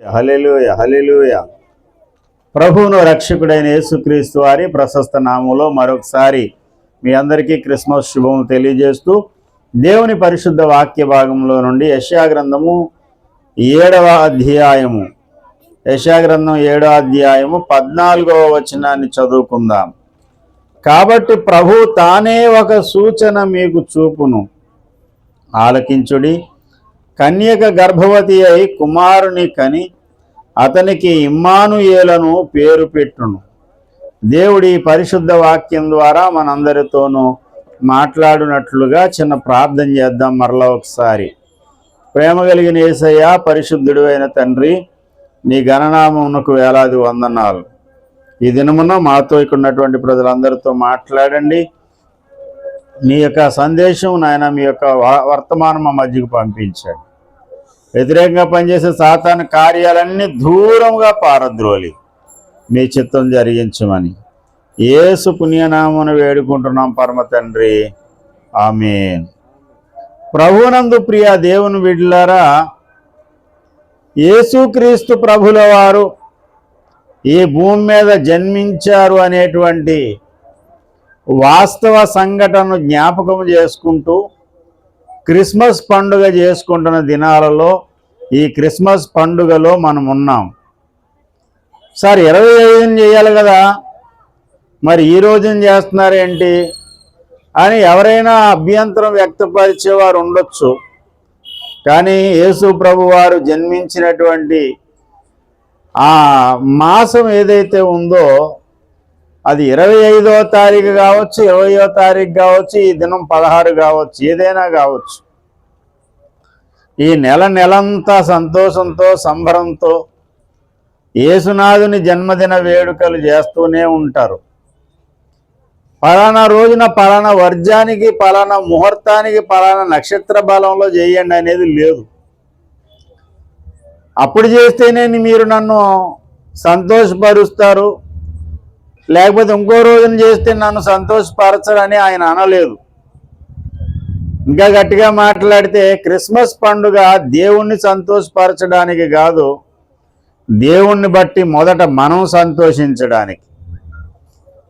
హల్లెలూయా హల్లెలూయా. ప్రభువును రక్షకుడైన యేసుక్రీస్తు వారి ప్రశస్త నామములో మరొకసారి మీ అందరికీ క్రిస్మస్ శుభము తెలియజేస్తూ దేవుని పరిశుద్ధ వాక్య భాగంలో నుండి యెషయా గ్రంథము 7వ అధ్యాయము 7వ అధ్యాయము 14వ వచనాన్ని చదువుకుందాం. కాబట్టి ప్రభు తానే ఒక సూచన మీకు చూపును, ఆలకించుడి. కన్యక గర్భవతి అయి కుమారుని కని అతనికి ఇమ్మానుయేలను పేరు పెట్టును. దేవుడి పరిశుద్ధ వాక్యం ద్వారా మనందరితోనూ మాట్లాడినట్లుగా చిన్న ప్రార్థన చేద్దాం. మరలా ఒకసారి. ప్రేమ కలిగిన యేసయ్య, పరిశుద్ధుడు అయిన తండ్రి, నీ గణనామమునకు వేలాది వందనాలు. ఈ దినమున మాతో ఇక్కడ ఉన్నటువంటి ప్రజలందరితో మాట్లాడండి. మీ యొక్క సందేశం నాయన, మీ యొక్క వర్తమానం మా మధ్యకు పంపించండి. వ్యతిరేకంగా పనిచేసే సాతాను కార్యాలన్నీ దూరంగా పారద్రోలి మీ చిత్తం జరిగించమని యేసు పుణ్యనామమున వేడుకుంటున్నాం పరమ తండ్రి, ఆమేన్. ప్రభునందు ప్రియ దేవుని బిడ్డలారా, యేసుక్రీస్తు ప్రభుల వారు ఈ భూమి మీద జన్మించారు అనేటువంటి వాస్తవ సంఘటనను జ్ఞాపకం చేసుకుంటూ క్రిస్మస్ పండుగ చేసుకుంటున్న దినాలలో ఈ క్రిస్మస్ పండుగలో మనం ఉన్నాం. సార్ 25ని చేయాలి కదా, మరి ఈ రోజున చేస్తున్నారేంటి అని ఎవరైనా అభ్యంతరం వ్యక్తపరిచేవారు ఉండొచ్చు. కానీ యేసు ప్రభు వారు జన్మించినటువంటి ఆ మాసం ఏదైతే ఉందో అది 25వ తారీఖు కావచ్చు, 20వ తారీఖు కావచ్చు, ఈ దినం 16 కావచ్చు, ఏదైనా కావచ్చు. ఈ నెలంతా సంతోషంతో సంబరంతో యేసునాథుని జన్మదిన వేడుకలు చేస్తూనే ఉంటారు. పలానా రోజున పలానా వర్జానికి, పలానా ముహూర్తానికి, పలానా నక్షత్ర బలంలో చేయండి అనేది లేదు. అప్పుడు చేస్తేనే మీరు నన్ను సంతోషపరుస్తారు, లేకపోతే ఇంకో రోజున చేస్తే నన్ను సంతోషపరచరని ఆయన అనలేదు. ఇంకా గట్టిగా మాట్లాడితే క్రిస్మస్ పండుగ దేవుణ్ణి సంతోషపరచడానికి కాదు, దేవుణ్ణి బట్టి మొదట మనం సంతోషించడానికి.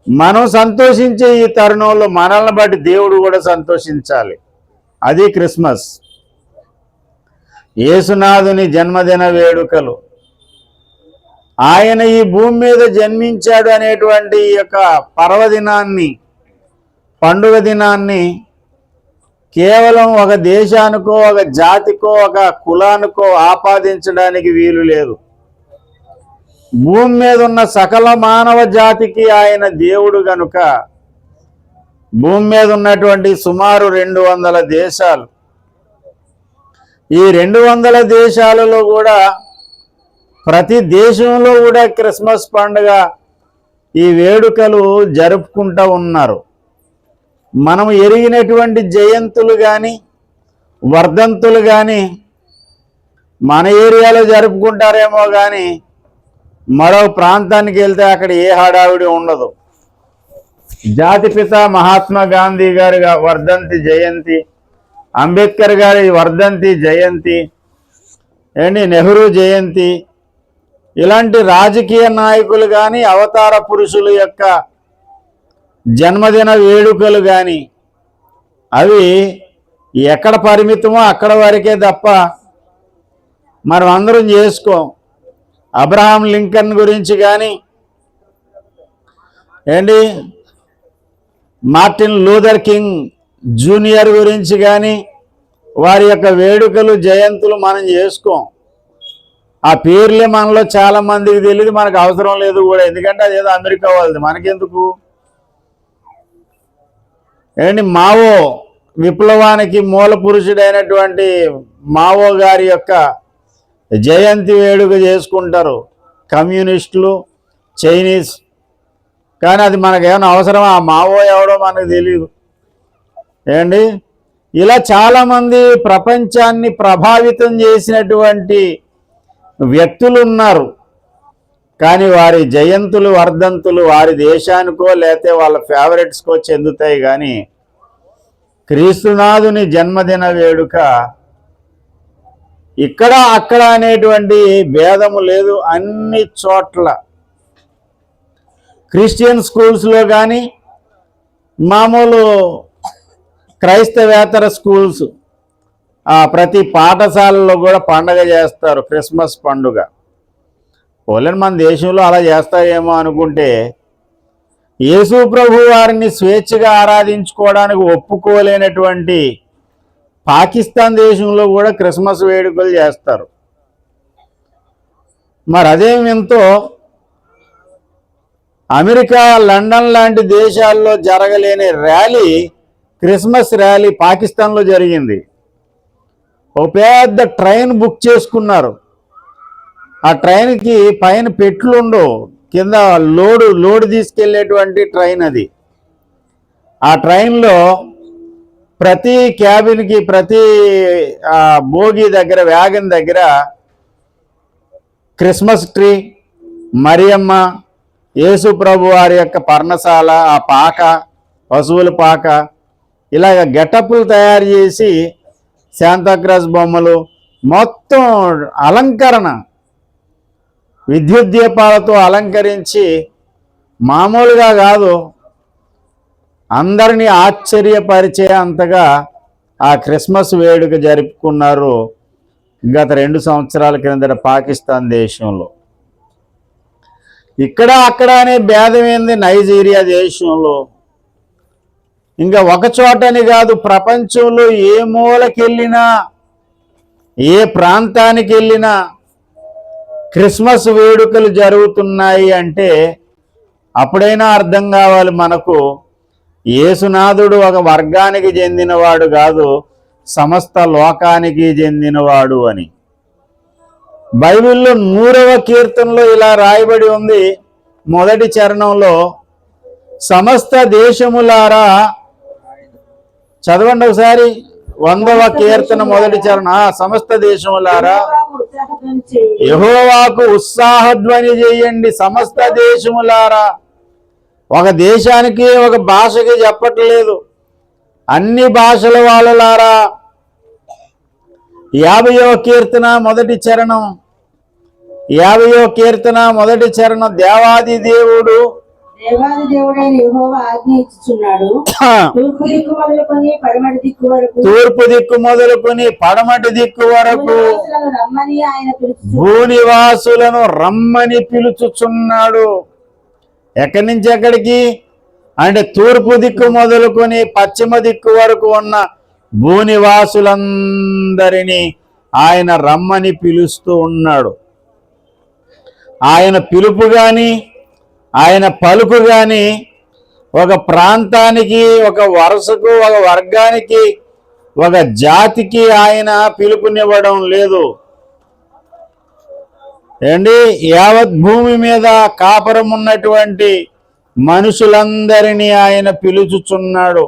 మనం సంతోషించే ఈ తరుణంలో మనల్ని బట్టి దేవుడు కూడా సంతోషించాలి. అది క్రిస్మస్. యేసునాథుని జన్మదిన వేడుకలు, ఆయన ఈ భూమి మీద జన్మించాడు అనేటువంటి ఈ యొక్క పర్వదినాన్ని, పండుగ దినాన్ని కేవలం ఒక దేశానికో, ఒక జాతికో, ఒక కులానికో ఆపాదించడానికి వీలు లేదు. భూమి మీద ఉన్న సకల మానవ జాతికి ఆయన దేవుడు గనుక భూమి మీద ఉన్నటువంటి సుమారు 200 దేశాలు, ఈ 200 దేశాలలో కూడా ప్రతి దేశంలో కూడా క్రిస్మస్ పండుగ ఈ వేడుకలు జరుపుకుంటూ ఉన్నారు. మనం ఎరిగినటువంటి జయంతులు కానీ, వర్ధంతులు కానీ మన ఏరియాలో జరుపుకుంటారేమో కానీ మరో ప్రాంతానికి వెళ్తే అక్కడ ఏ హడావిడి ఉండదు. జాతిపిత మహాత్మా గాంధీ గారి వర్ధంతి జయంతి, అంబేద్కర్ గారి వర్ధంతి జయంతి, నెహ్రూ జయంతి, ఇలాంటి రాజకీయ నాయకులు కానీ, అవతార పురుషుల యొక్క జన్మదిన వేడుకలు కానీ అవి ఎక్కడ పరిమితమో అక్కడ వరకే తప్ప మనం అందరం చేసుకోం. అబ్రహాం లింకన్ గురించి కానీ, మార్టిన్ లూథర్ కింగ్ జూనియర్ గురించి కానీ వారి యొక్క వేడుకలు, జయంతులు మనం చేసుకోం. ఆ పేర్లే మనలో చాలా మందికి తెలియదు, మనకు అవసరం లేదు కూడా. ఎందుకంటే అదేదో అమెరికా వాళ్ళది, మనకెందుకు. మావో విప్లవానికి మూల పురుషుడైనటువంటి మావో గారి యొక్క జయంతి వేడుక చేసుకుంటారు కమ్యూనిస్టులు, చైనీస్. కానీ అది మనకేమైనా అవసరమా? ఆ మావో ఎవడో మనకు తెలియదు. ఇలా చాలామంది ప్రపంచాన్ని ప్రభావితం చేసినటువంటి వ్యక్తులు ఉన్నారు. కానీ వారి జయంతులు, వర్ధంతులు వారి దేశానికో లేకపోతే వాళ్ళ ఫేవరెట్స్కో చెందుతాయి. కానీ క్రీస్తునాథుని జన్మదిన వేడుక ఇక్కడ అక్కడ అనేటువంటి భేదము లేదు. అన్ని చోట్ల క్రిస్టియన్ స్కూల్స్లో కానీ మామూలు క్రైస్తవేతర స్కూల్స్ ప్రతి పాఠశాలలో కూడా పండగ చేస్తారు, క్రిస్మస్ పండుగ. పోలేని మన దేశంలో అలా చేస్తారేమో అనుకుంటే, యేసు ప్రభు వారిని స్వేచ్ఛగా ఆరాధించుకోవడానికి ఒప్పుకోలేనటువంటి పాకిస్తాన్ దేశంలో కూడా క్రిస్మస్ వేడుకలు చేస్తారు. మరి అదేమింతో అమెరికా, లండన్ లాంటి దేశాల్లో జరగలేని ర్యాలీ, క్రిస్మస్ ర్యాలీ పాకిస్తాన్లో జరిగింది. ఓ పెద్ద ట్రైన్ బుక్ చేసుకున్నారు. ఆ ట్రైన్కి పైన పెట్లు ఉండవు, కింద లోడు తీసుకెళ్లేటువంటి ట్రైన్ అది. ఆ ట్రైన్లో ప్రతి క్యాబిన్కి, ప్రతి బోగి దగ్గర, వ్యాగన్ దగ్గర క్రిస్మస్ ట్రీ, మరియమ్మ, యేసు ప్రభు వారి యొక్క పర్ణశాల, ఆ పాక, పశువుల పాక, ఇలాగ గెటప్లు తయారు చేసి శాంతాక్రాస్ బొమ్మలు, మొత్తం అలంకరణ, విద్యుత్ దీపాలతో అలంకరించి మామూలుగా కాదు, అందరినీ ఆశ్చర్యపరిచే అంతగా ఆ క్రిస్మస్ వేడుక జరుపుకున్నారు గత 2 సంవత్సరాల క్రిందట పాకిస్తాన్ దేశంలో. ఇక్కడ అక్కడ అనే భేదం ఏంది నైజీరియా దేశంలో. ఇంకా ఒక చోటని కాదు, ప్రపంచంలో ఏ మూలకెళ్ళినా, ఏ ప్రాంతానికి వెళ్ళినా క్రిస్మస్ వేడుకలు జరుగుతున్నాయి అంటే అప్పుడైనా అర్థం కావాలి మనకు, యేసునాథుడు ఒక వర్గానికి చెందినవాడు కాదు, సమస్త లోకానికి చెందినవాడు అని. బైబిల్లో 100వ కీర్తనలో ఇలా రాయబడి ఉంది, మొదటి చరణంలో, సమస్త దేశములారా, చదవండి ఒకసారి, 100వ కీర్తన మొదటి చరణం. సమస్త దేశములారా యెహోవాకు ఉత్సాహధ్వని చేయండి. సమస్త దేశములారా, ఒక దేశానికి, ఒక భాషకి చెప్పట్లేదు, అన్ని భాషల వాళ్ళలారా. 50వ కీర్తన మొదటి చరణం, 50వ కీర్తన మొదటి చరణం, దేవాది దేవుడైన యెహోవా ఆజ్ఞ ఇచ్చుచున్నాడు. తూర్పు దిక్కు మొదలుకొని పడమటి దిక్కు వరకు భూనివాసులను రమ్మని పిలుచుచున్నాడు. ఎక్కడి నుంచి ఎక్కడికి అంటే తూర్పు దిక్కు మొదలుకొని పశ్చిమ దిక్కు వరకు ఉన్న భూనివాసులందరినీ ఆయన రమ్మని పిలుస్తూ ఉన్నాడు. ఆయన పిలుపు కానీ, ఆయన పలుకు కానీ ఒక ప్రాంతానికి, ఒక వరుసకు, ఒక వర్గానికి, ఒక జాతికి ఆయన పిలుపునివ్వడం లేదు. యావత్ భూమి మీద కాపురం ఉన్నటువంటి మనుషులందరినీ ఆయన పిలుచుచున్నాడు.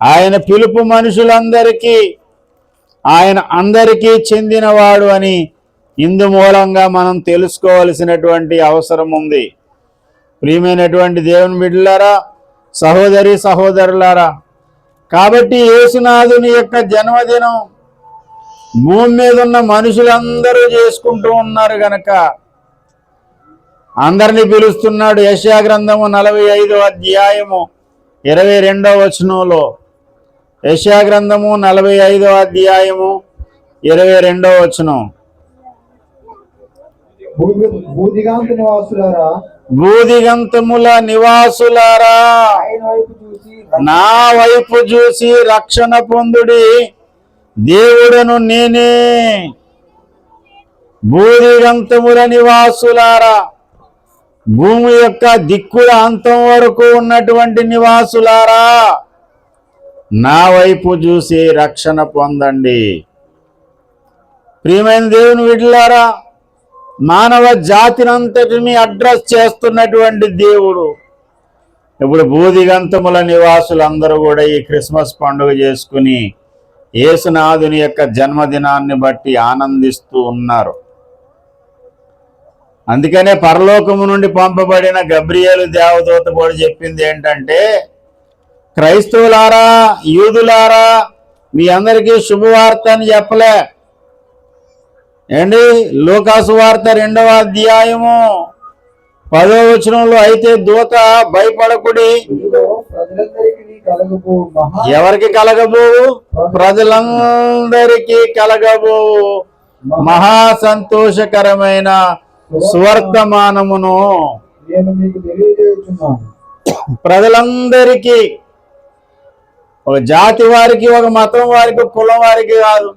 ఆయన పిలుపు మనుషులందరికీ, ఆయన అందరికీ చెందినవాడు అని ఇందు మూలంగా మనం తెలుసుకోవలసినటువంటి అవసరం ఉంది. ప్రియమైనటువంటి దేవుని బిడ్డలారా, సహోదరి సహోదరులారా, కాబట్టి యేసునాథుని యొక్క జన్మదినం భూమి మీద ఉన్న మనుషులందరూ చేసుకుంటూ ఉన్నారు గనక అందరినీ పిలుస్తున్నాడు. యెషయా గ్రంథము 45వ అధ్యాయము 22వ వచనంలో, యెషయా గ్రంథము 45వ అధ్యాయము 22వ వచనం, భూదిగంతముల నివాసులారా నా వైపు చూసి రక్షణ పొందుడి, దేవుడను నేనే. భూదిగంతముల నివాసులారా, భూమి యొక్క దిక్కుల అంతం వరకు ఉన్నటువంటి నివాసులారా, నా వైపు చూసి రక్షణ పొందండి. ప్రియమైన దేవుని బిడ్డలారా, మానవ జాతినంతటిని అడ్రస్ చేస్తున్నటువంటి దేవుడు ఇప్పుడు భూదిగంతముల నివాసులందరూ కూడా ఈ క్రిస్మస్ పండుగ చేసుకుని యేసునాథుని యొక్క జన్మదినాన్ని బట్టి ఆనందిస్తూ ఉన్నారు. అందుకనే పరలోకము నుండి పంపబడిన గబ్రియేలు దేవదూత కూడా చెప్పింది ఏంటంటే, క్రైస్తవులారా, యూదులారా, మీ అందరికీ శుభవార్త అని చెప్పలే, ఏంటి లూకాసు వార్త 2వ అధ్యాయము 10వ వచనంలో, అయితే దూత భయపడకుడి. ఇదిగో ప్రజలందరికీ కలగబో ఎవరికి కలగబోవు? ప్రజలందరికీ కలగబోవు మహా సంతోషకరమైన సువర్తమానమును నేను మీకు తెలియజేస్తున్నాను. ప్రజలందరికీ, ఒక జాతి వారికి, ఒక మతం వారికి, కులం వారికి కాదు,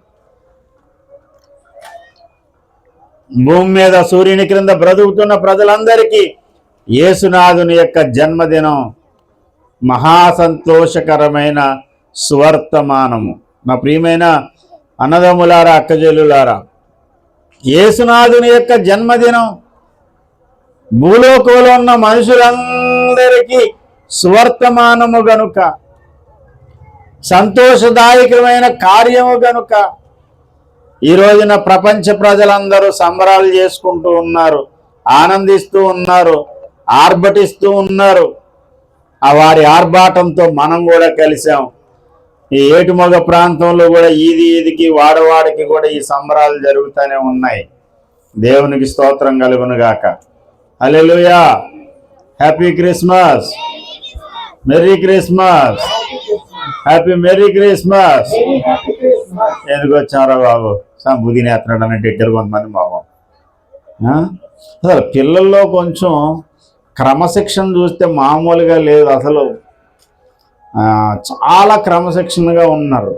భూమి మీద సూర్యుని క్రింద బ్రతుకుతున్న ప్రజలందరికీ యేసునాథుని యొక్క జన్మదినం మహా సంతోషకరమైన సువర్తమానము. నా ప్రియమైన అన్నదమ్ములారా, అక్కజల్లులారా, యేసునాథుని యొక్క జన్మదినం భూలోకంలో ఉన్న మనుషులందరికీ సువర్తమానము గనుక, సంతోషదాయకమైన కార్యము గనుక ఈ రోజున ప్రపంచ ప్రజలందరూ సంబరాలు చేసుకుంటూ ఉన్నారు, ఆనందిస్తూ ఉన్నారు, ఆర్భటిస్తూ ఉన్నారు. ఆ వారి ఆర్భాటంతో మనం కూడా కలిసాం. ఈ ఏటుమొగ ప్రాంతంలో కూడా ఈదికి వాడవాడికి కూడా ఈ సంబరాలు జరుగుతూనే ఉన్నాయి. దేవునికి స్తోత్రం కలుగునుగాక. Hallelujah. Happy Christmas, merry Christmas, happy merry Christmas. ఎందుకు వచ్చారా బాబు? బుద్ధి నేత్రాడు అన్నట్టు ఇద్దరు కొంతమంది బాబు. అసలు పిల్లల్లో కొంచెం క్రమశిక్షణ చూస్తే మామూలుగా లేదు. అసలు చాలా క్రమశిక్షణగా ఉన్నారు.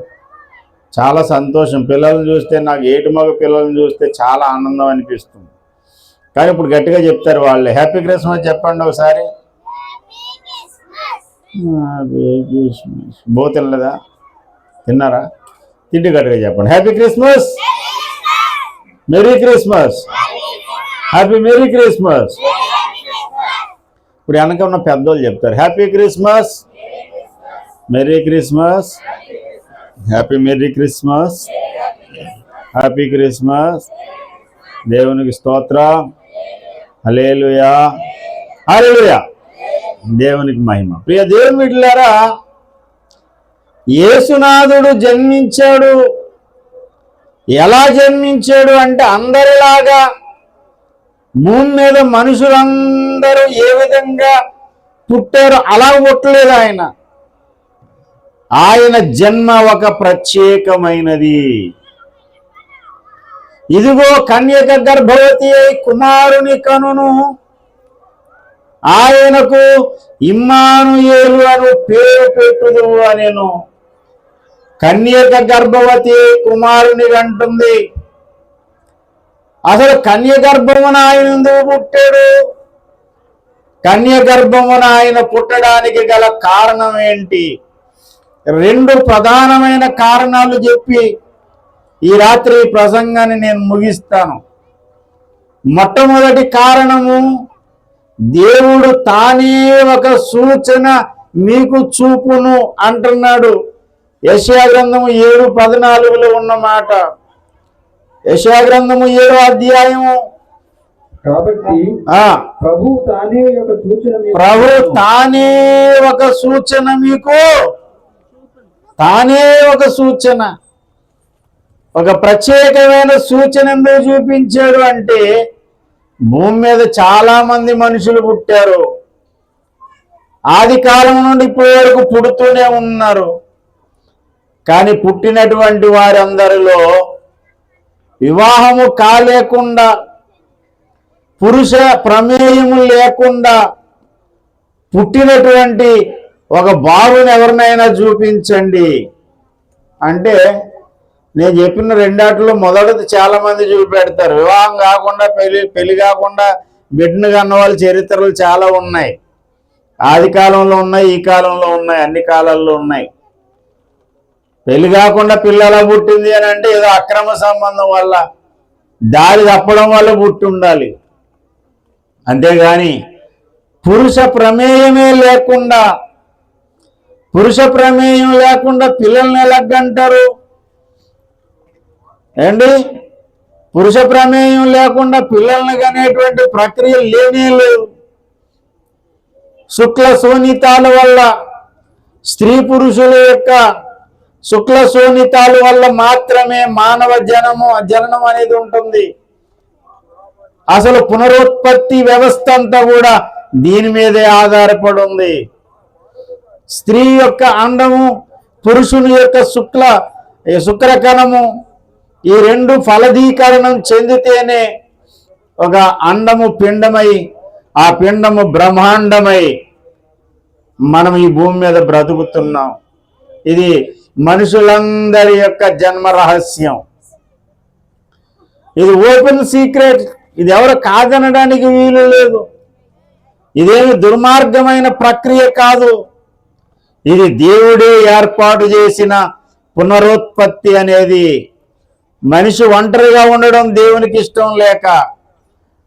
చాలా సంతోషం. పిల్లల్ని చూస్తే నాకు ఏటుమగ పిల్లల్ని చూస్తే చాలా ఆనందం అనిపిస్తుంది. కానీ ఇప్పుడు గట్టిగా చెప్తారు వాళ్ళే. హ్యాపీ క్రిస్మస్ చెప్పండి ఒకసారి. బో తినలేదా? తిన్నారా? తిండి గట్టిగా చెప్పండి. Happy Christmas, merry Christmas, happy merry Christmas. ఇప్పుడు వెనక ఉన్న పెద్దోళ్ళు చెప్తారు happy Christmas, merry Christmas, happy merry Christmas, happy Christmas. దేవునికి స్తోత్రం. హల్లెలూయా, హల్లెలూయా. దేవునికి మహిమ. ప్రియ దేవుని బిడ్డలారా, యేసునాథుడు జన్మించాడు. ఎలా జన్మించాడు అంటే అందరిలాగా భూమి మీద మనుషులందరూ ఏ విధంగా పుట్టారో అలా పుట్టలేదు ఆయన. ఆయన జన్మ ఒక ప్రత్యేకమైనది. ఇదిగో కన్యక గర్భవతి అయి కుమారుని కనును, ఆయనకు ఇమ్మానుయేలు అను పేరు పెట్టుదువు అనెను. కన్యక గర్భవతి కుమారుని అంటుంది. అసలు కన్య గర్భమున ఆయన ఎందుకు పుట్టాడు? కన్య గర్భమున ఆయన పుట్టడానికి గల కారణం ఏంటి? 2 ప్రధానమైన కారణాలు చెప్పి ఈ రాత్రి ప్రసంగాన్ని నేను ముగిస్తాను. మొట్టమొదటి కారణము, దేవుడు తానే ఒక సూచన మీకు చూపును అంటున్నాడు. యెషయా గ్రంథము 7:14లో ఉన్న మాట. యెషయా గ్రంథము 7వ అధ్యాయము. కాబట్టి ప్రభు తానే ఒక సూచన మీకు, తానే ఒక సూచన, ఒక ప్రత్యేకమైన సూచన ఎందుకు చూపించాడు అంటే, భూమి మీద చాలా మంది మనుషులు పుట్టారు. ఆది కాలం నుండి ఇప్పటి వరకు పుడుతూనే ఉన్నారు. కానీ పుట్టినటువంటి వారందరిలో వివాహము కాలేకుండా, పురుష ప్రమేయము లేకుండా పుట్టినటువంటి ఒక బాబుని ఎవరినైనా చూపించండి అంటే, నేను చెప్పిన రెండాటిలో మొదటిది చాలా మంది చూపెడతారు. వివాహం కాకుండా పెళ్లి కాకుండా బిడ్డను కన్న వాళ్ళ చరిత్రలు చాలా ఉన్నాయి. ఆది కాలంలో ఉన్నాయి, ఈ కాలంలో ఉన్నాయి, అన్ని కాలాల్లో ఉన్నాయి. పెళ్లి కాకుండా పిల్లల పుట్టింది అని అంటే ఏదో అక్రమ సంబంధం వల్ల, దారి తప్పడం వల్ల పుట్టి ఉండాలి. అంతేగాని పురుష ప్రమేయం లేకుండా పిల్లల్ని ఎలాగంటారు ఏంటి? పురుష ప్రమేయం లేకుండా పిల్లల్ని కనేటువంటి ప్రక్రియ లేనే లేదు. శుక్ల శోణితాల వల్ల స్త్రీ పురుషుల యొక్క శుక్ల శోణితాల వల్ల మాత్రమే మానవ జననం అనేది ఉంటుంది. అసలు పునరుత్పత్తి వ్యవస్థ అంతా కూడా దీని మీదే ఆధారపడి ఉంది. స్త్రీ యొక్క అండము, పురుషుని యొక్క శుక్రకణము, ఈ రెండు ఫలదీకరణం చెందితేనే ఒక అండము పిండమై, ఆ పిండము బ్రహ్మాండమై మనం ఈ భూమి మీద బ్రతుకుతున్నాం. ఇది మనుషులందరి యొక్క జన్మ రహస్యం. ఇది ఓపెన్ సీక్రెట్. ఇది ఎవరు కాదనడానికి వీలు లేదు. ఇదేమి దుర్మార్గమైన ప్రక్రియ కాదు. ఇది దేవుడే ఏర్పాటు చేసిన పునరుత్పత్తి అనేది. మనిషి ఒంటరిగా ఉండడం దేవునికి ఇష్టం లేక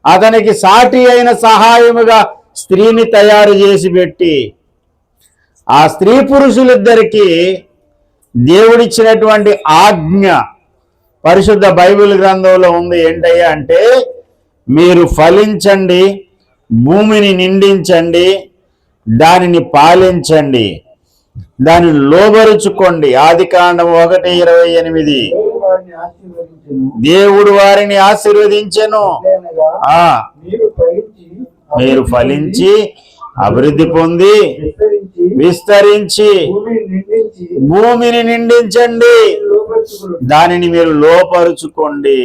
అతనికి సాటి అయిన సహాయముగా స్త్రీని తయారు చేసి పెట్టి, ఆ స్త్రీ పురుషులిద్దరికీ దేవుడిచ్చినటువంటి ఆజ్ఞ పరిశుద్ధ బైబిల్ గ్రంథంలో ఉంది. ఏంటయ్యా అంటే, మీరు ఫలించండి, భూమిని నిండించండి, దానిని పాలించండి, దానిని లోబరుచుకోండి. ఆదికాండం 1:28. దేవుడు వారిని ఆశీర్వదించెను. మీరు ఫలించి అభివృద్ధి పొంది విస్తరించి భూమిని నిండించండి, దానిని మీరు లోపరుచుకోండి.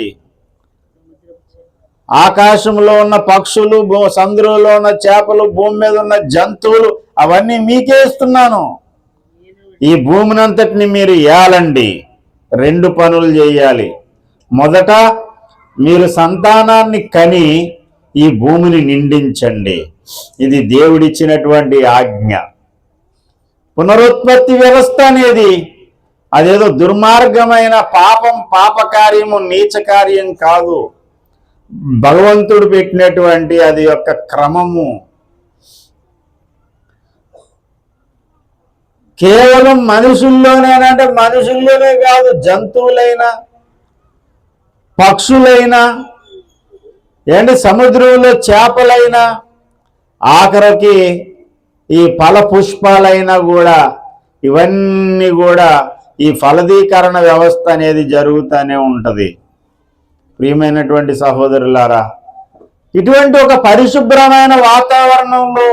ఆకాశంలో ఉన్న పక్షులు, సముద్రంలో ఉన్న చేపలు, భూమి మీద ఉన్న జంతువులు అవన్నీ మీకే ఇస్తున్నాను. ఈ భూమినంతటిని మీరు ఏలండి. 2 పనులు చేయాలి. మొదట మీరు సంతానాన్ని కని ఈ భూమిని నిండించండి. ఇది దేవుడిచ్చినటువంటి ఆజ్ఞ. పునరుత్పత్తి వ్యవస్థ అనేది అదేదో దుర్మార్గమైన పాపకార్యము, నీచ కార్యం కాదు. భగవంతుడు పెట్టినటువంటి అది యొక్క క్రమము. కేవలం మనుషుల్లోనేనంటే మనుషుల్లోనే కాదు, జంతువులైనా పక్షులైనా సముద్రంలో చేపలైనా ఆఖరికి ఈ ఫల పుష్పాలైనా కూడా ఇవన్నీ కూడా ఈ ఫలదీకరణ వ్యవస్థ అనేది జరుగుతూనే ఉంటుంది. ప్రియమైనటువంటి సహోదరులారా, ఇటువంటి ఒక పరిశుభ్రమైన వాతావరణంలో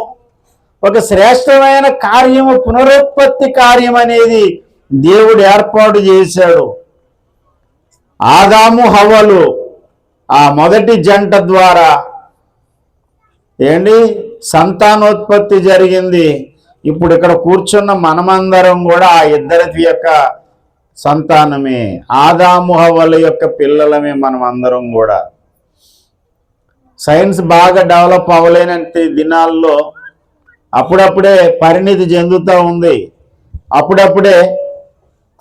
ఒక శ్రేష్టమైన కార్యము, పునరుత్పత్తి కార్యం అనేది దేవుడు ఏర్పాటు చేశాడు. ఆదాము హవ్వలు ఆ మొదటి జంట ద్వారా సంతానోత్పత్తి జరిగింది. ఇప్పుడు ఇక్కడ కూర్చున్న మనమందరం కూడా ఆ ఇద్దరి యొక్క సంతానమే, ఆదాము హవ్వల యొక్క పిల్లలమే మనం అందరం కూడా. సైన్స్ బాగా డెవలప్ అవ్వలేని దినాల్లో అప్పుడప్పుడే పరిణితి చెందుతూ ఉంది. అప్పుడప్పుడే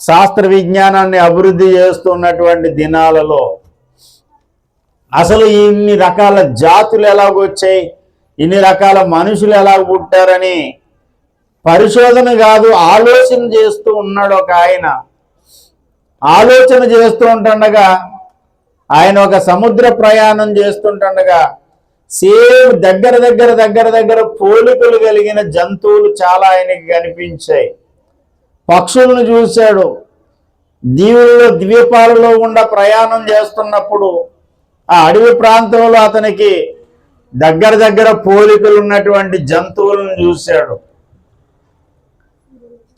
శాస్త్ర విజ్ఞానాన్ని అభివృద్ధి చేస్తున్నటువంటి దినాలలో అసలు ఇన్ని రకాల జాతులు ఎలాగొచ్చాయి, ఇన్ని రకాల మనుషులు ఎలా పుట్టారని పరిశోధన కాదు, ఆలోచన చేస్తూ ఉన్నాడు ఒక ఆయన. ఆలోచన చేస్తూ ఉంటుండగా ఆయన ఒక సముద్ర ప్రయాణం చేస్తుంటుండగా సేమ్ దగ్గర పోలికలు కలిగిన జంతువులు చాలా ఆయనకి కనిపించాయి. పక్షులను చూశాడు. ద్వీపాలలో గుండా ప్రయాణం చేస్తున్నప్పుడు ఆ అడవి ప్రాంతంలో అతనికి దగ్గర పోలికలు ఉన్నటువంటి జంతువులను చూశాడు.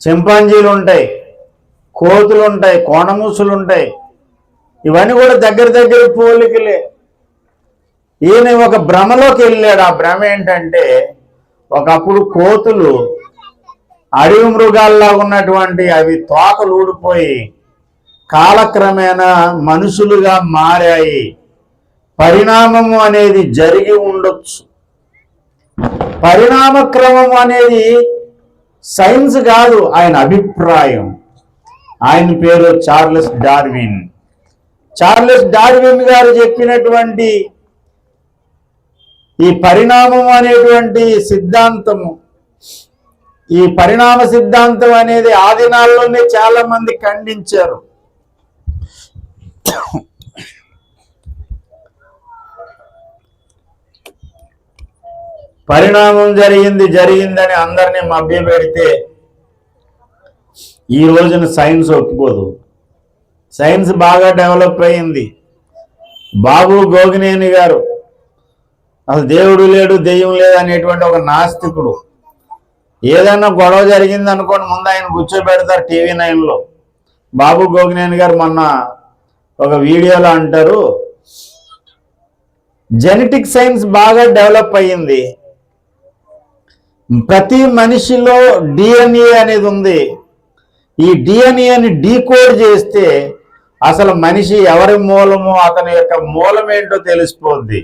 చింపాంజీలు ఉంటాయి, కోతులు ఉంటాయి, కోణమూసులు ఉంటాయి. ఇవన్నీ కూడా దగ్గర పోలికలే. ఈయన ఒక భ్రమలోకి వెళ్ళాడు. ఆ భ్రమ ఏంటంటే, ఒకప్పుడు కోతులు అడవి మృగాల్లా ఉన్నటువంటి అవి తోకలు ఊడిపోయి కాలక్రమేణా మనుషులుగా మారాయి. పరిణామము అనేది జరిగి ఉండొచ్చు. పరిణామ క్రమం అనేది సైన్స్ కాదు, ఆయన అభిప్రాయం. ఆయన పేరు చార్లెస్ డార్విన్. చార్లెస్ డార్విన్ గారు చెప్పినటువంటి ఈ పరిణామం అనేటువంటి సిద్ధాంతము, ఈ పరిణామ సిద్ధాంతం అనేది ఆ దినాల్లోనే చాలా మంది ఖండించారు. పరిణామం జరిగిందని అందరినీ మభ్యపెడితే ఈ రోజున సైన్స్ ఒప్పుకోదు. సైన్స్ బాగా డెవలప్ అయింది. బాబు గోగినేని గారు అసలు దేవుడు లేడు దెయ్యం లేదు అనేటువంటి ఒక నాస్తికుడు. ఏదైనా గొడవ జరిగింది అనుకోండి, ముందు ఆయన కూర్చోబెడతారు టీవీ 9లో. బాబు గోగినేని గారు మొన్న ఒక వీడియోలో అంటారు, జెనెటిక్ సైన్స్ బాగా డెవలప్ అయ్యింది, ప్రతి మనిషిలో డిఎన్ఏ అనేది ఉంది, ఈ డిఎన్ఏని డీకోడ్ చేస్తే అసలు మనిషి ఎవరి మూలమో అతని యొక్క మూలం ఏంటో తెలిసిపోద్ది.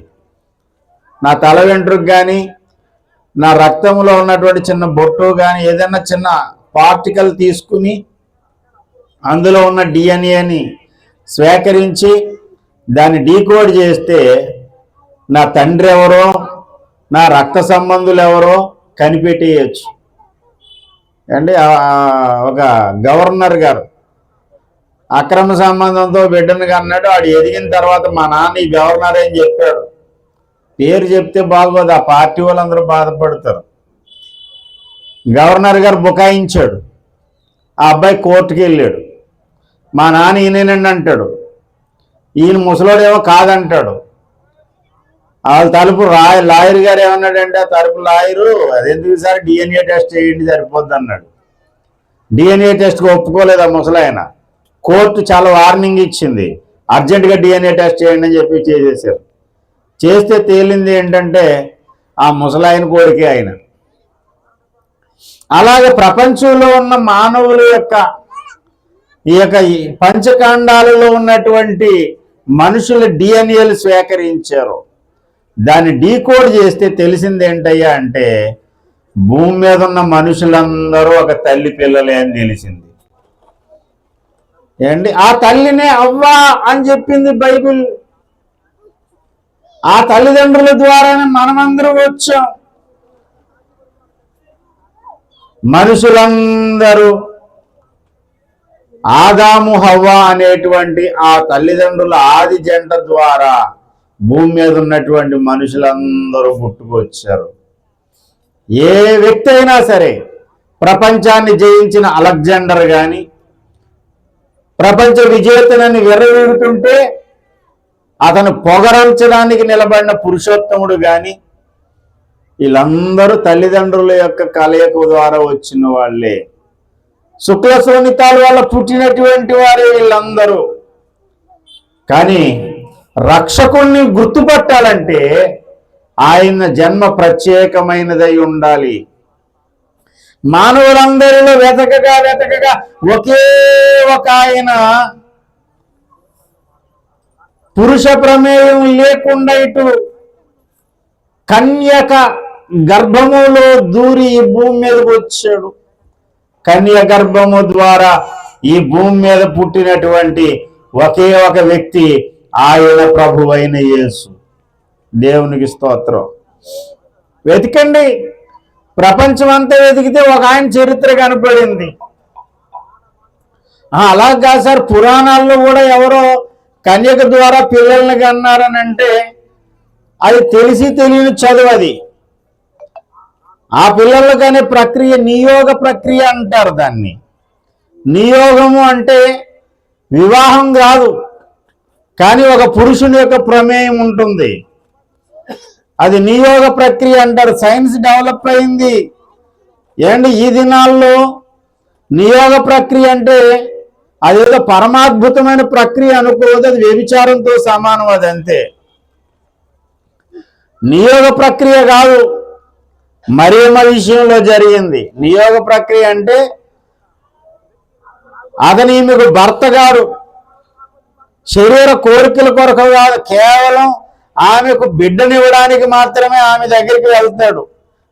నా తల వెంట్రుకు కానీ నా రక్తంలో ఉన్నటువంటి చిన్న బొట్టు కానీ ఏదైనా చిన్న పార్టికల్ తీసుకుని అందులో ఉన్న డిఎన్ఏని స్వీకరించి దాన్ని డీకోడ్ చేస్తే నా తండ్రి ఎవరో నా రక్త సంబంధులు ఎవరో కనిపెట్టేయచ్చు అండి. ఒక గవర్నర్ గారు అక్రమ సంబంధంతో బిడ్డను అన్నాడు. వాడు ఎదిగిన తర్వాత మా నాన్న ఈ గవర్నర్ అని చెప్పాడు. పేరు చెప్తే బాగోదు, ఆ పార్టీ వాళ్ళందరూ బాధపడతారు. గవర్నర్ గారు బుకాయించాడు. ఆ అబ్బాయి కోర్టుకి వెళ్ళాడు. మా నాన్న ఈయనేనండి అంటాడు. ఈయన ముసలోడేమో కాదంటాడు. వాళ్ళ తలుపు లాయర్ గారు ఏమన్నాడంటే, ఆ తలుపు లాయరు అదెందుకు సార్ డిఎన్ఏ టెస్ట్ చేయండి సరిపోద్ది అన్నాడు. డిఎన్ఏ టెస్ట్కి ఒప్పుకోలేదు ఆ ముసలాయన. కోర్టు చాలా వార్నింగ్ ఇచ్చింది, అర్జెంటుగా డిఎన్ఏ టెస్ట్ చేయండి అని చెప్పి చేసేసారు. చేస్తే తేలింది ఏంటంటే ఆ ముసలాయన కోరికే ఆయన. అలాగే ప్రపంచంలో ఉన్న మానవుల యొక్క ఈ పంచకాండాలలో ఉన్నటువంటి మనుషుల డిఎన్ఏలు స్వీకరించారు. దాన్ని డీకోడ్ చేస్తే తెలిసింది ఏంటయ్యా అంటే భూమి మీద ఉన్న మనుషులందరూ ఒక తల్లి పిల్లలే అని తెలిసింది. ఏంటి ఆ తల్లినే అవ్వా అని చెప్పింది బైబిల్. ఆ తల్లిదండ్రుల ద్వారానే మనమందరం వచ్చాం. మనుషులందరూ ఆదాము హవ్వ అనేటువంటి ఆ తల్లిదండ్రుల ఆది జంట ద్వారా భూమి మీద ఉన్నటువంటి మనుషులందరూ పుట్టుకొచ్చారు. ఏ వ్యక్తి అయినా సరే, ప్రపంచాన్ని జయించిన అలెగ్జాండర్ కానీ, ప్రపంచ విజేతనని విర్రవీగుతుంటే అతను పొగరంచడానికి నిలబడిన పురుషోత్తముడు కానీ, వీళ్ళందరూ తల్లిదండ్రుల యొక్క కలయిక ద్వారా వచ్చిన వాళ్ళే. శుక్ల శోణితాల వల్ల పుట్టినటువంటి వారే వీళ్ళందరూ. కానీ రక్షకుల్ని గుర్తుపట్టాలంటే ఆయన జన్మ ప్రత్యేకమైనదై ఉండాలి. మానవులందరిలో వెతకగా ఒకే ఒక ఆయన పురుష ప్రమేయం లేకుండా ఇటు కన్యక గర్భములో దూరి ఈ భూమి మీదకి వచ్చాడు. కన్య గర్భము ద్వారా ఈ భూమి మీద పుట్టినటువంటి ఒకే ఒక వ్యక్తి ఆయన ప్రభువైన యేసు. దేవునికి స్తోత్రం. వెతికండి, ప్రపంచం అంతా వెతికితే ఒక ఆయన చరిత్ర కనపడింది. అలా కాదు సార్, పురాణాల్లో కూడా ఎవరో కన్యక ద్వారా పిల్లల్ని కన్నారని అంటే అది తెలిసి తెలియని చదువు. అది ఆ పిల్లలు కనే ప్రక్రియ నియోగ ప్రక్రియ అంటారు దాన్ని. నియోగము అంటే వివాహం కాదు, కానీ ఒక పురుషుని యొక్క ప్రమేయం ఉంటుంది, అది నియోగ ప్రక్రియ అంటారు. సైన్స్ డెవలప్ అయింది. ఏంటి ఈ దినాల్లో నియోగ ప్రక్రియ అంటే అదేదో పరమాద్భుతమైన ప్రక్రియ అనుకోవద్దు, అది వ్యభిచారంతో సమానం. అది అంతే. నియోగ ప్రక్రియ కాదు, మరియమ్మ విషయంలో జరిగింది. నియోగ ప్రక్రియ అంటే అతను ఈమెకు భర్త గారు శరీర కోరికల కొరకు కాదు, కేవలం ఆమెకు బిడ్డనివ్వడానికి మాత్రమే ఆమె దగ్గరికి వెళ్తాడు.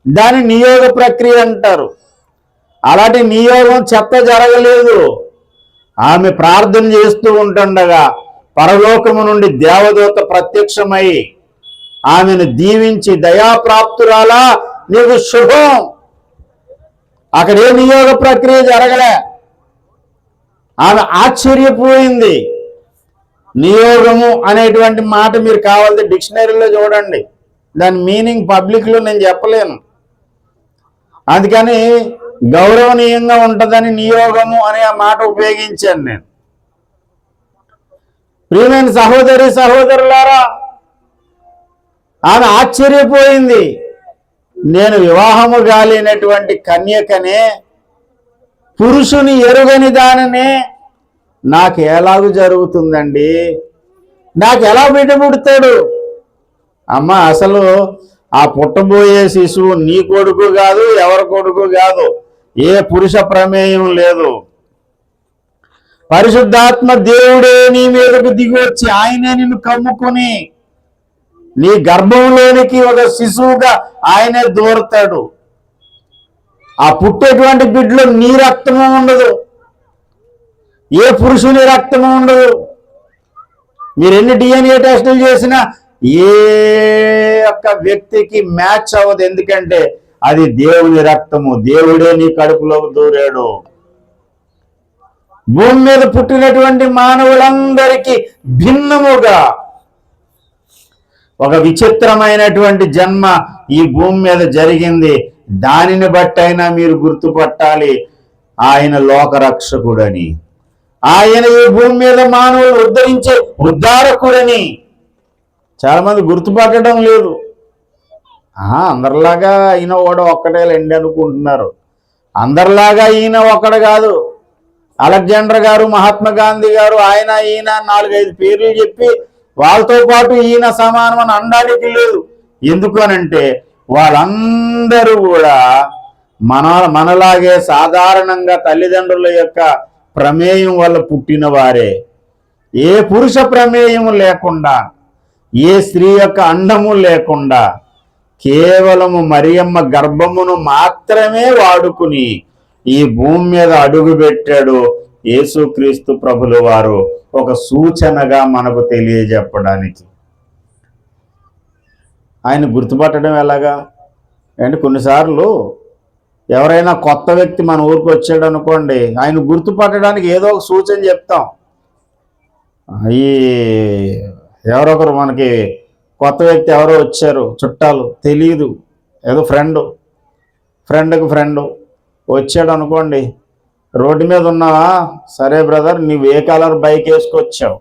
దాన్ని నియోగ ప్రక్రియ అంటారు. అలాంటి నియోగం చెత్త జరగలేదు. ఆమె ప్రార్థన చేస్తూ ఉంటుండగా పరలోకము నుండి దేవదూత ప్రత్యక్షమై ఆమెను దీవించి, దయాప్రాప్తురాలా నీకు శుభం. అక్కడ ఏ నియోగ ప్రక్రియ జరగలే. ఆమె ఆశ్చర్యపోయింది. నియోగము అనేటువంటి మాట మీరు కావాలంటే డిక్షనరీలో చూడండి, దాని మీనింగ్ పబ్లిక్లో నేను చెప్పలేను. అందుకని గౌరవనీయంగా ఉంటుందని నియోగము అనే ఆ మాట ఉపయోగించాను నేను. ప్రియమైన సహోదరి సహోదరులారా, ఆమె ఆశ్చర్యపోయింది. నేను వివాహము కాలేనటువంటి కన్యకనే, పురుషుని ఎరుగని దాననే, నాకు ఎలాగూ జరుగుతుందండి, నాకు ఎలా బిడ్డ పుడతాడు? అమ్మ, అసలు ఆ పుట్టబోయే శిశువు నీ కొడుకు కాదు, ఎవరి కొడుకు కాదు, ఏ పురుష ప్రమేయం లేదు. పరిశుద్ధాత్మ దేవుడే నీ మీదకు దిగి వచ్చి ఆయనే నిన్ను కమ్ముకొని నీ గర్భంలోనికి ఒక శిశువుగా ఆయనే దూరతాడు. ఆ పుట్టేటువంటి బిడ్డలో నీ రక్తము ఉండదు, ఏ పురుషుని రక్తము ఉండదు. మీరు ఎన్ని DNA టెస్టులు చేసినా ఏ ఒక్క వ్యక్తికి మ్యాచ్ అవ్వదు. ఎందుకంటే అది దేవుని రక్తము, దేవుడే నీ కడుపులో దూరాడు. భూమి మీద పుట్టినటువంటి మానవులందరికీ భిన్నముగా ఒక విచిత్రమైనటువంటి జన్మ ఈ భూమి మీద జరిగింది. దానిని బట్టైనా మీరు గుర్తుపట్టాలి, ఆయన లోకరక్షకుడని, ఆయన ఈ భూమి మీద మానవులు ఉద్ధరించే ఉద్ధారకుడని. చాలా మంది గుర్తుపట్టడం లేదు. అందరిలాగా ఈయన కూడా ఒక్కటేలండి అనుకుంటున్నారు. అందరిలాగా ఈయన ఒక్కడు కాదు. అలెగ్జాండర్ గారు, మహాత్మా గాంధీ గారు, ఆయన ఈయన 4-5 పేర్లు చెప్పి వాళ్ళతో పాటు ఈయన సమానం అనడానికి లేదు. ఎందుకు అనంటే వాళ్ళందరూ కూడా మనలాగే సాధారణంగా తల్లిదండ్రుల యొక్క ప్రమేయం వల్ల పుట్టిన వారే. ఏ పురుష ప్రమేయం లేకుండా, ఏ స్త్రీ యొక్క అండము లేకుండా, కేవలము మరియమ్మ గర్భమును మాత్రమే వాడుకుని ఈ భూమి మీద అడుగు పెట్టాడు యేసుక్రీస్తు ప్రభుల వారు, ఒక సూచనగా మనకు తెలియజెప్పడానికి. ఆయన గుర్తుపట్టడం ఎలాగా అంటే, కొన్నిసార్లు ఎవరైనా కొత్త వ్యక్తి మన ఊరికి వచ్చాడు అనుకోండి, ఆయన గుర్తుపట్టడానికి ఏదో ఒక సూచన చెప్తాం. ఈ ఎవరొకరు మనకి కొత్త వ్యక్తి ఎవరో వచ్చారు, చుట్టాలు తెలియదు, ఏదో ఫ్రెండ్కి ఫ్రెండ్ వచ్చాడు అనుకోండి, రోడ్డు మీద ఉన్నావా, సరే బ్రదర్ నీవు ఏ కలర్ బైక్ వేసుకొచ్చావు,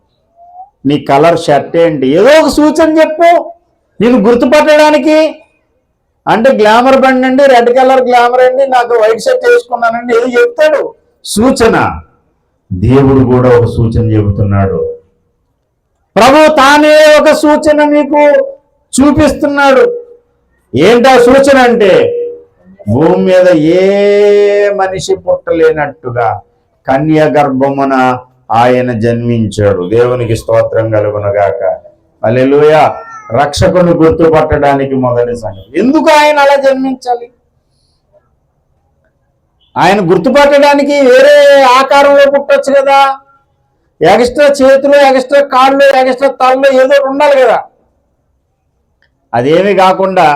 నీ కలర్ షర్ట్ ఏంటి, ఏదో ఒక సూచన చెప్పు నేను గుర్తుపట్టడానికి. అంటే గ్లామర్ బండి అండి, రెడ్ కలర్ గ్లామర్ అండి, నాకు వైట్ షర్ట్ వేసుకున్నానండి, ఏదో చెప్తాడు సూచన. దేవుడు కూడా ఒక సూచన చెబుతున్నాడు. ప్రభు తానే ఒక సూచన మీకు చూపిస్తున్నాడు. ఏంటా సూచన అంటే, భూమి మీద ఏ మనిషి పుట్టలేనట్టుగా కన్య గర్భమున ఆయన జన్మించాడు. దేవునికి స్తోత్రం కలుగునుగాక. హల్లెలూయా. రక్షకుని గుర్తుపట్టడానికి మొదటి సంగతి, ఎందుకు ఆయన అలా జన్మించాలి? ఆయన గుర్తుపట్టడానికి వేరే ఆకారంలో పుట్టొచ్చు కదా, ఎక్స్ట్రా చేతులు, ఎక్స్ట్రా కాళ్ళు, ఎక్స్ట్రా తలలో ఏదో ఉండాలి కదా. అదేమి కాకుండా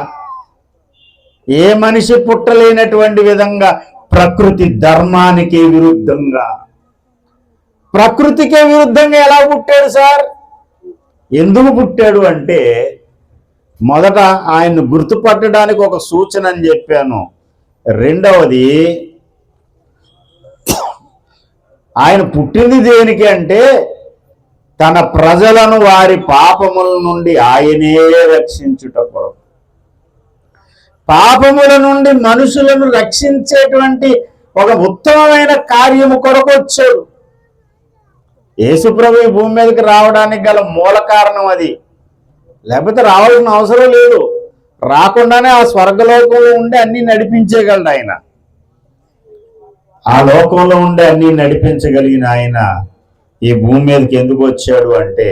ఏ మనిషి పుట్టలేనటువంటి విధంగా ప్రకృతి ధర్మానికి విరుద్ధంగా, ప్రకృతికే విరుద్ధంగా ఎలా పుట్టాడు సార్? ఎందుకు పుట్టాడు అంటే, మొదట ఆయన్ని గుర్తుపట్టడానికి ఒక సూచన అని చెప్పాను. రెండవది, ఆయన పుట్టింది దేనికి అంటే, తన ప్రజలను వారి పాపముల నుండి ఆయనే రక్షించుట కొరకు. పాపముల నుండి మనుషులను రక్షించేటువంటి ఒక ఉత్తమమైన కార్యము కొరకు వచ్చాడు. యేసుప్రభు ఈ భూమి మీదకి రావడానికి గల మూల కారణం అది. లేకపోతే రావాల్సిన అవసరం లేదు. రాకుండానే ఆ స్వర్గలోకంలో ఉండి అన్ని నడిపించగలడు ఆయన. ఆ లోకంలో ఉండి అన్ని నడిపించగలిగిన ఆయన ఈ భూమి మీదకి ఎందుకు వచ్చాడు అంటే,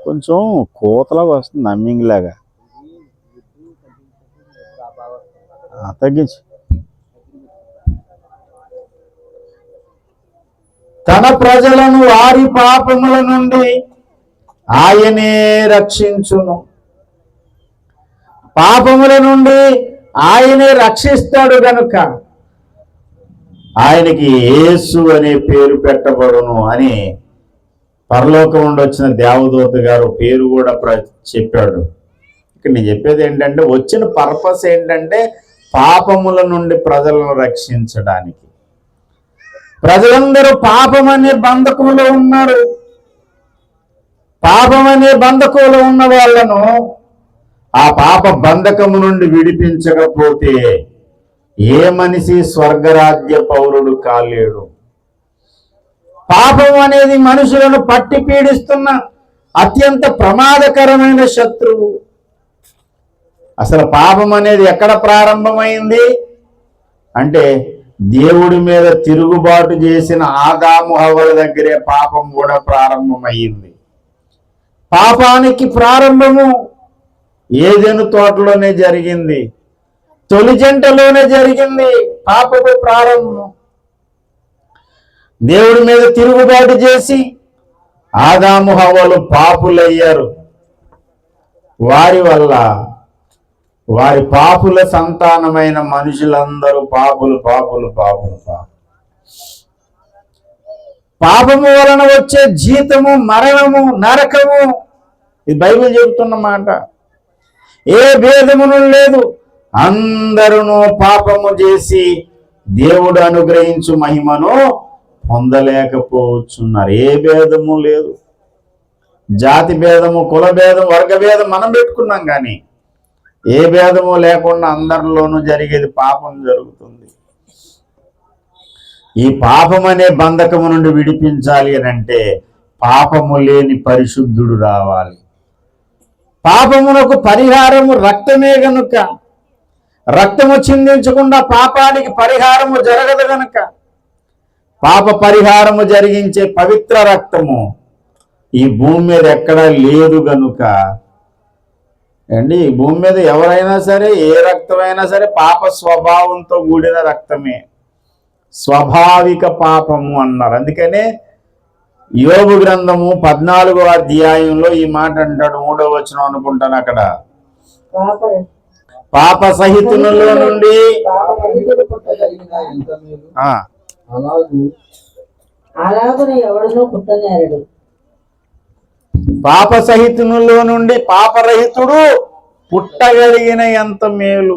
కొంచెం కోతలాగా వస్తుంది, నమ్మింగ్ లాగా తగ్గించు. తన ప్రజలను వారి పాపముల నుండి ఆయనే రక్షించును. పాపముల నుండి ఆయనే రక్షిస్తాడు గనుక ఆయనకి యేసు అనే పేరు పెట్టబడును అని పరలోకం నుండి వచ్చిన దేవదూత గారు పేరు కూడా చెప్పాడు. ఇక్కడ నేను చెప్పేది ఏంటంటే, వచ్చిన పర్పస్ ఏంటంటే పాపముల నుండి ప్రజలను రక్షించడానికి. ప్రజలందరూ పాపం అనే బంధకంలో ఉన్నారు. పాపం అనే బంధకంలో ఉన్న వాళ్ళను ఆ పాప బంధకము నుండి విడిపించకపోతే ఏ మనిషి స్వర్గరాజ్య పౌరుడు కాలేడు. పాపం అనేది మనుషులను పట్టి పీడిస్తున్న అత్యంత ప్రమాదకరమైన శత్రువు. అసలు పాపం అనేది ఎక్కడ ప్రారంభమైంది అంటే దేవుడి మీద తిరుగుబాటు చేసిన ఆదాము హవ్వల దగ్గరే పాపం కూడా ప్రారంభమైంది. పాపానికి ప్రారంభము ఏదెను తోటలోనే జరిగింది, తొలి జంటలోనే జరిగింది పాపపు ప్రారంభం. దేవుడి మీద తిరుగుబాటు చేసి ఆదాము హవ్వలు పాపులయ్యారు. వారి వల్ల వారి పాపుల సంతానమైన మనుషులందరూ పాపులు పాపులు పాపులు పాపులు. పాపము వలన వచ్చే జీతము మరణము, నరకము. ఇది బైబిల్ చెబుతున్న మాట. ఏ భేదమును లేదు, అందరూ పాపము చేసి దేవుడు అనుగ్రహించు మహిమను పొందలేకపోతున్నారు. ఏ భేదము లేదు. జాతి భేదము, కుల భేదం, వర్గ భేదం మనం పెట్టుకున్నాం, కానీ ఏ భేదము లేకుండా అందరిలోనూ జరిగేది పాపం జరుగుతుంది. ఈ పాపం అనే బంధకము నుండి విడిపించాలి అని అంటే పాపము లేని పరిశుద్ధుడు రావాలి. పాపమునకు పరిహారము రక్తమే గనుక, రక్తము చిందించకుండా పాపానికి పరిహారము జరగదు గనుక, పాప పరిహారము జరిగించే పవిత్ర రక్తము ఈ భూమి మీద ఎక్కడా లేదు గనుక అండి, ఈ భూమి మీద ఎవరైనా సరే ఏ రక్తమైనా సరే పాప స్వభావంతో కూడిన రక్తమే. స్వాభావిక పాపము అన్నారు. అందుకనే యోబు గ్రంథము 14వ అధ్యాయంలో ఈ మాట అంటాడు, 3వ వచనం అనుకుంటాను. అక్కడ పాప సహితులలో నుండి పాప సహితునిలో నుండి పాపరహితుడు పుట్టగలిగిన ఎంత మేలు.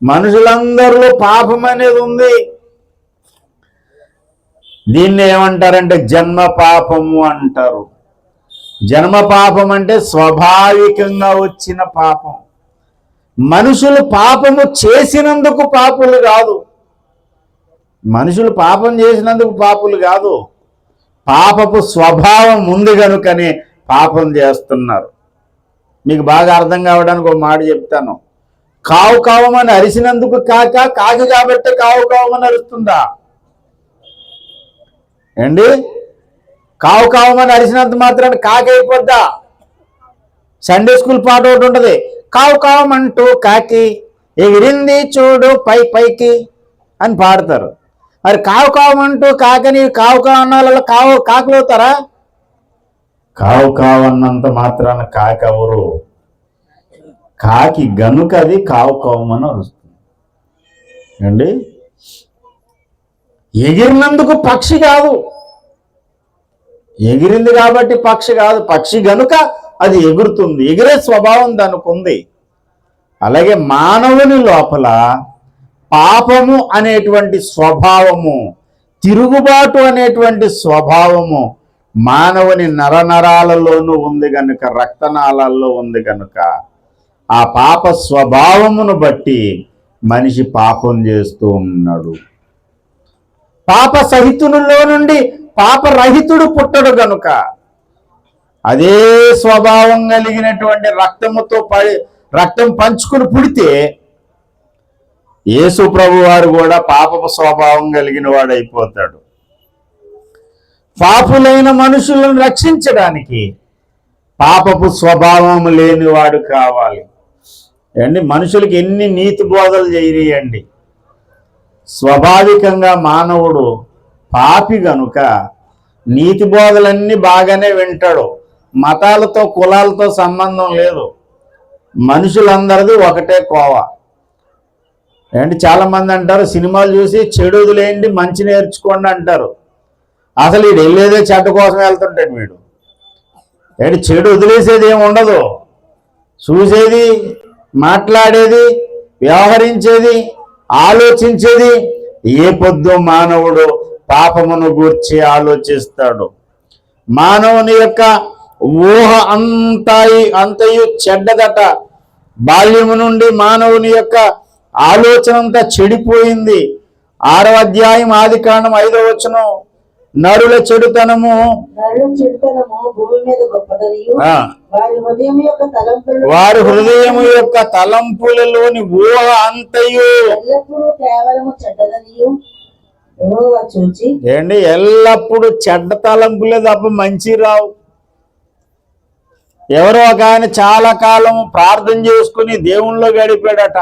మనుషులందరిలో పాపం అనేది ఉంది. దీన్ని ఏమంటారంటే జన్మ పాపము అంటారు. జన్మ పాపం అంటే స్వాభావికంగా వచ్చిన పాపం. మనుషులు పాపము చేసినందుకు పాపులు కాదు. మనుషులు పాపం చేసినందుకు పాపులు కాదు. పాపపు స్వభావం ఉంది కనుకనే పాపం చేస్తున్నారు. మీకు బాగా అర్థం కావడానికి ఒక మాట చెప్తాను. కావు కావమని అరిసినందుకు కాకి కాబట్టి కావు కావమని అరుస్తుందా అండి? కావు కావమని అరిసినంత మాత్రాన్ని కాకి అయిపోద్దా? సండే స్కూల్ పాట ఒకటి ఉంటుంది, కావు కావమంటూ కాకి ఎగిరింది చూడు పై పైకి అని పాడతారు. మరి కావు కావమంటూ కాకని కావు కావన్న వాళ్ళ కాకులు అవుతారా? కావు కావన్నంత మాత్రాన కాకెవరు? కాకి గనుక అది కావు కావమని అరుస్తుంది అండి. ఎగిరినందుకు పక్షి కాదు, ఎగిరింది కాబట్టి పక్షి కాదు. పక్షి గనుక అది ఎగురుతుంది, ఎగిరే స్వభావం దానికి ఉంది. అలాగే మానవుని లోపల పాపము అనేటువంటి స్వభావము, తిరుగుబాటు అనేటువంటి స్వభావము మానవుని నరనరాలలోనూ ఉంది కనుక, రక్తనాళాల్లో ఉంది కనుక ఆ పాప స్వభావమును బట్టి మనిషి పాపం చేస్తూ ఉన్నాడు. పాప సహితునిలో నుండి పాపరహితుడు పుట్టడు గనుక, అదే స్వభావం కలిగినటువంటి రక్తం పంచుకుని పుడితే యేసు ప్రభు వారు కూడా పాపపు స్వభావం కలిగిన వాడు అయిపోతాడు. పాపులైన మనుషులను రక్షించడానికి పాపపు స్వభావం లేనివాడు కావాలి అండి. మనుషులకి ఎన్ని నీతి బోధలు చేయనియండి, స్వాభావికంగా మానవుడు పాపి గనుక నీతి బోధలన్నీ బాగానే వింటాడు. మతాలతో కులాలతో సంబంధం లేదు, మనుషులందరిది ఒకటే కోవ ఏంటి. చాలామంది అంటారు సినిమాలు చూసి చెడు వదిలేయండి మంచి నేర్చుకోండి అంటారు. అసలు వీడు వెళ్ళేదే చెడ్డ కోసం వెళ్తుంటాడు వీడు. ఏంటి చెడు వదిలేసేది ఏమి ఉండదు, చూసేది మాట్లాడేది వ్యవహరించేది, ఆలోచించేది. ఏ పొద్దు మానవుడు పాపమును గూర్చి ఆలోచిస్తాడు. మానవుని యొక్క ఊహ అంతయు చెడ్డదట. బాల్యము నుండి మానవుని యొక్క ఆలోచన అంతా చెడిపోయింది. 6వ అధ్యాయం ఆదికాండం 5వ వచనం, నరుల చెడుతనము భూమి మీద గొప్పదనియు వారి హృదయము యొక్క తలంపులలోని ఊహ అంతయు ఎల్లప్పుడూ కేవలము చెడ్డదనియు యెహోవా చూచి. ఏంటి, ఎల్లప్పుడూ చెడ్డ తలంపులే తప్ప మంచి రావు. ఎవరో ఒక ఆయన చాలా కాలం ప్రార్థన చేసుకుని దేవుణ్ణిలో గడిపాడట.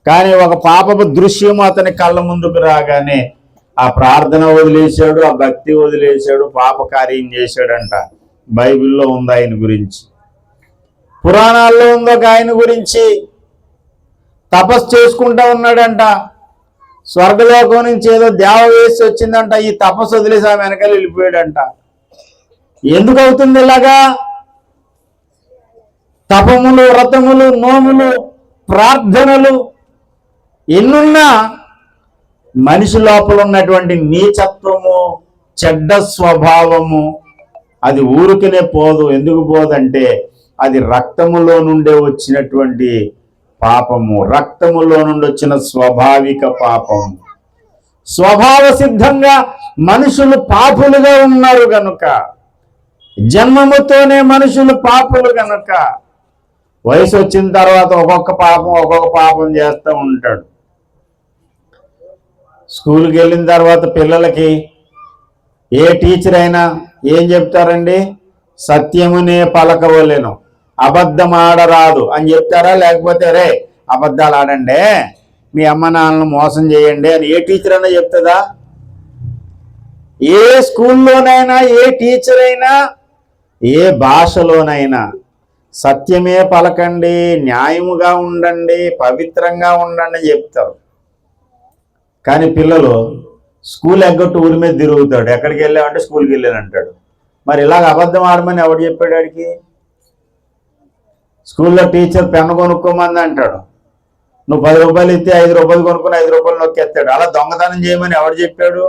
కానీ ఒక పాపపు దృశ్యం అతని కళ్ళ ముందుకు రాగానే ఆ ప్రార్థన వదిలేశాడు, ఆ భక్తి వదిలేశాడు, పాప కార్యం చేశాడంట. బైబిల్లో ఉంది ఆయన గురించి, పురాణాల్లో ఉంది ఒక ఆయన గురించి. తపస్సు చేసుకుంటా ఉన్నాడంట. స్వర్గలోకం నుంచి ఏదో దేవ వేసి వచ్చిందంట. ఈ తపస్సు వదిలేసి ఆమె వెనకాల వెళ్ళిపోయాడంట. ఎందుకు అవుతుంది ఇలాగా? తపములు, వ్రతములు, నోములు, ప్రార్థనలు ఎన్నున్నా మనిషి లోపల ఉన్నటువంటి నీచత్వము, చెడ్డ స్వభావము అది ఊరికనే పోదు. ఎందుకు పోదంటే అది రక్తములో నుండే వచ్చినటువంటి పాపము, రక్తములో నుండి వచ్చిన స్వాభావిక పాపము. స్వభావ సిద్ధంగా మనుషులు పాపులుగా ఉన్నారు గనుక, జన్మముతోనే మనుషులు పాపులు గనుక వయసు వచ్చిన తర్వాత ఒక్కొక్క పాపం చేస్తూ ఉంటాడు. స్కూల్కి వెళ్ళిన తర్వాత పిల్లలకి ఏ టీచర్ అయినా ఏం చెప్తారండి? సత్యమునే పలకవలెను, అబద్ధం ఆడరాదు అని చెప్తారా? లేకపోతే రే అబద్ధాలు ఆడండి, మీ అమ్మ నాన్నను మోసం చేయండి అని ఏ టీచర్ అయినా చెప్తుందా? ఏ స్కూల్లోనైనా, ఏ టీచర్ అయినా, ఏ భాషలోనైనా సత్యమే పలకండి, న్యాయముగా ఉండండి, పవిత్రంగా ఉండండి చెప్తారు. కానీ పిల్లలు స్కూల్ ఎగ్గొట్టు ఊరి మీద తిరుగుతాడు. ఎక్కడికి వెళ్ళామంటే స్కూల్కి వెళ్ళానంటాడు. మరి ఇలాగ అబద్ధం ఆడమని ఎవడు చెప్పాడు వాడికి? స్కూల్లో టీచర్ పెన్ను కొనుక్కోమంది అంటాడు. నువ్వు 10 రూపాయలు ఇస్తే 5 రూపాయలు కొనుక్కొని 5 రూపాయలు నొక్కేస్తాడు. అలా దొంగతనం చేయమని ఎవడు చెప్పాడు?